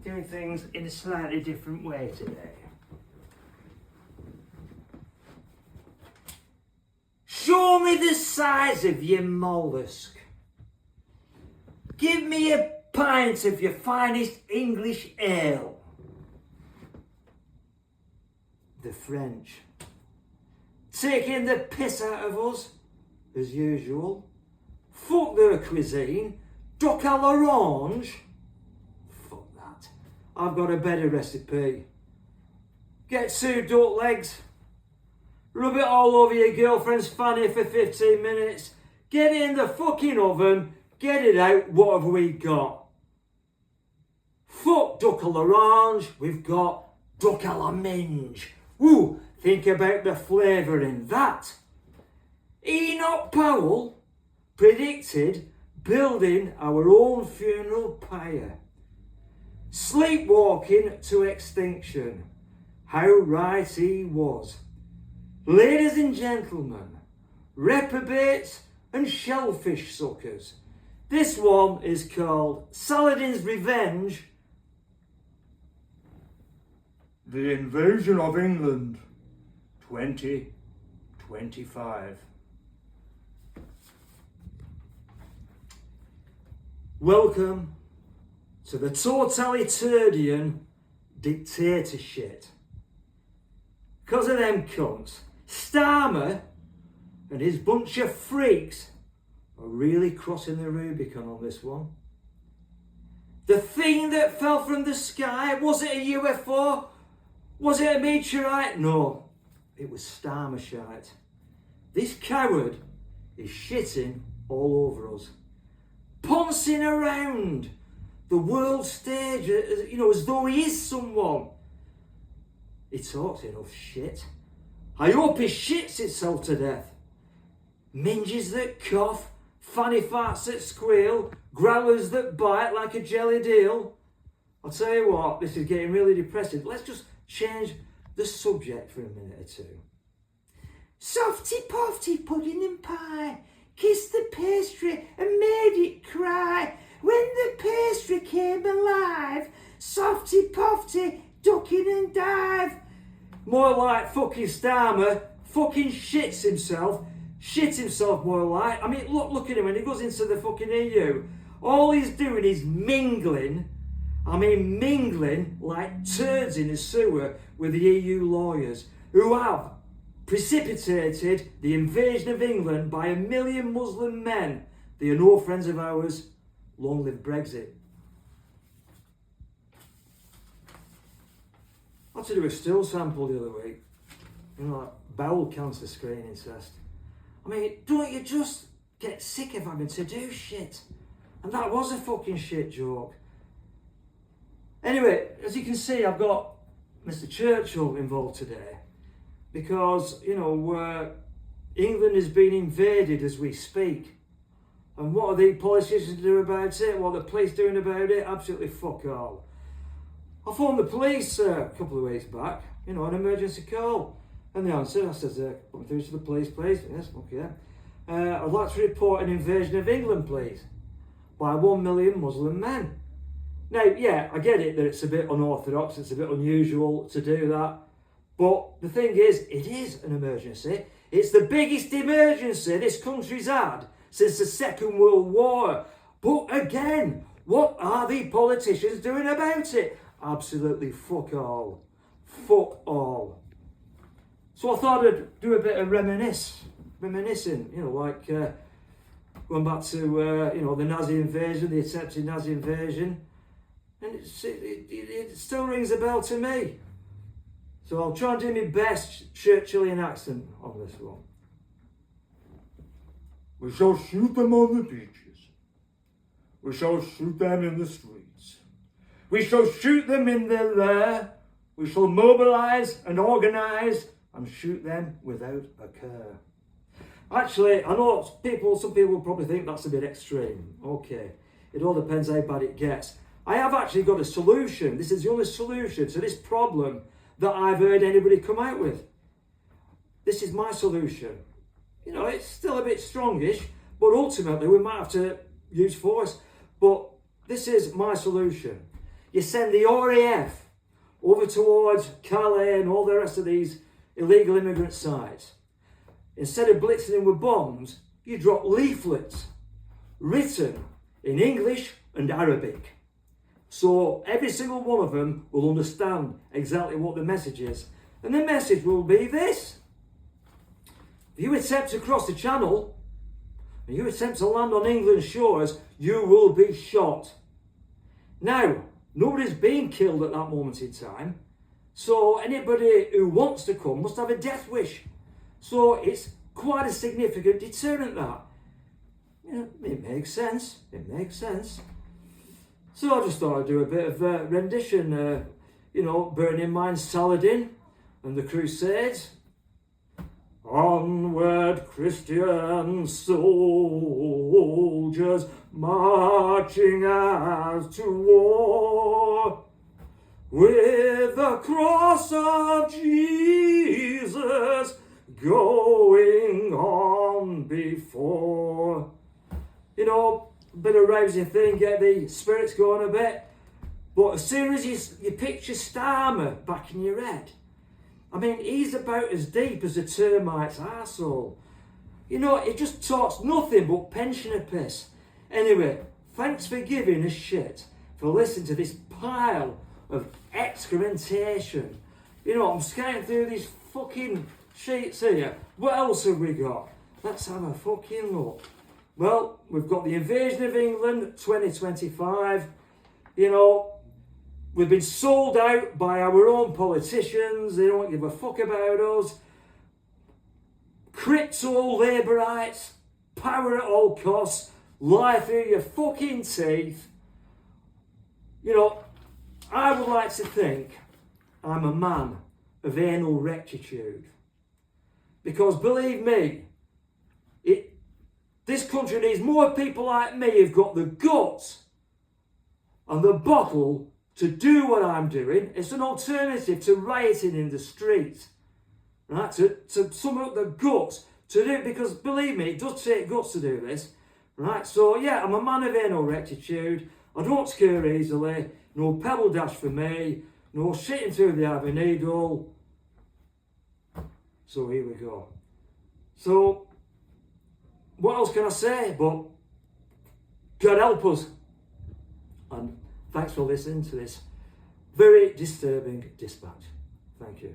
doing things in a slightly different way today. Show me the size of your mollusk. Give me a pint of your finest English ale. The French, taking the piss out of us, as usual. Fuck their cuisine. Duck à l'orange. Fuck that. I've got a better recipe. Get 2 duck legs. Rub it all over your girlfriend's fanny for 15 minutes. Get it in the fucking oven. Get it out. What have we got? Fuck duck à l'orange. We've got duck à la minge. Ooh, think about the flavour in that. Enoch Powell predicted building our own funeral pyre. Sleepwalking to extinction. How right he was. Ladies and gentlemen, reprobates and shellfish suckers, this one is called Saladin's Revenge. The Invasion of England, 2025. Welcome to the totalitarian dictatorship. Because of them cunts, Starmer and his bunch of freaks are really crossing the Rubicon on this one. The thing that fell from the sky, was it a UFO? Was it a meteorite? No, it was Starmer shite. This coward is shitting all over us. Pouncing around the world stage, as though he is someone. He talks enough shit. I hope he shits itself to death. Minges that cough, fanny farts that squeal, growlers that bite like a jelly deal. I'll tell you what, this is getting really depressing. Let's just change the subject for a minute or two. Softy pofty pudding and pie, kissed the pastry and made it cry. When the pastry came alive, softy pofty, duck in and dive. More like fucking Starmer, fucking shits himself. Shit himself more like. I mean, look at him when he goes into the fucking EU. All he's doing is mingling like turds in a sewer with the EU lawyers who have precipitated the invasion of England by 1 million Muslim men. They are no friends of ours. Long live Brexit. I had to do a stool sample the other week. Like bowel cancer screening test. I mean, don't you just get sick of having to do shit? And that was a fucking shit joke. Anyway, as you can see, I've got Mr. Churchill involved today because, England is being invaded as we speak. And what are the politicians doing about it? What are the police doing about it? Absolutely fuck all. I phoned the police a couple of weeks back, an emergency call. And the answer, I said, put me through to the police, please. Yes, okay. I'd like to report an invasion of England, please, by 1 million Muslim men. Now, yeah, I get it that it's a bit unorthodox, it's a bit unusual to do that. But the thing is, it is an emergency. It's the biggest emergency this country's had since the Second World War. But again, what are the politicians doing about it? Absolutely fuck all. Fuck all. So I thought I'd do a bit of reminiscing, like going back to, the Nazi invasion, the attempted Nazi invasion. And it still rings a bell to me. So I'll try and do my best Churchillian accent on this one. We shall shoot them on the beaches. We shall shoot them in the streets. We shall shoot them in their lair. We shall mobilise and organise and shoot them without a care. Actually, I know some people will probably think that's a bit extreme. Okay, it all depends how bad it gets. I have actually got a solution. This is the only solution to this problem that I've heard anybody come out with. This is my solution. It's still a bit strongish, but ultimately we might have to use force. But this is my solution. you send the RAF over towards Calais and all the rest of these illegal immigrant sites. Instead of blitzing them with bombs, you drop leaflets written in English and Arabic. So every single one of them will understand exactly what the message is. And the message will be this: if you attempt to cross the channel, and you attempt to land on England's shores, you will be shot. Now, nobody's being killed at that moment in time, so anybody who wants to come must have a death wish. So it's quite a significant deterrent, that. Yeah, it makes sense. It makes sense. So I just thought I'd do a bit of rendition, bearing in mind Saladin and the Crusades. Onward, Christian soldiers, marching as to war, with the cross of Jesus going on before. A bit of rousing thing, get the spirits going a bit. But as soon as you picture Starmer back in your head, I mean, he's about as deep as a termite's arsehole. It just talks nothing but pensioner piss. Anyway, thanks for giving a shit, for listening to this pile of excrementation. I'm scanning through these fucking sheets here. What else have we got? Let's have a fucking look. Well, we've got the invasion of England 2025. We've been sold out by our own politicians. They don't give a fuck about us. Crypto Labourites, power at all costs, lie through your fucking teeth. I would like to think I'm a man of anal rectitude. Because believe me, this country needs more people like me who've got the guts and the bottle to do what I'm doing. It's an alternative to rioting in the street, right? To sum up the guts to do it, because believe me, it does take guts to do this, right? So yeah, I'm a man of anal rectitude. I don't scare easily. No pebble dash for me. No shitting through the ivy needle. So here we go. So what else can I say? But God help us. And thanks for listening to this very disturbing dispatch. Thank you.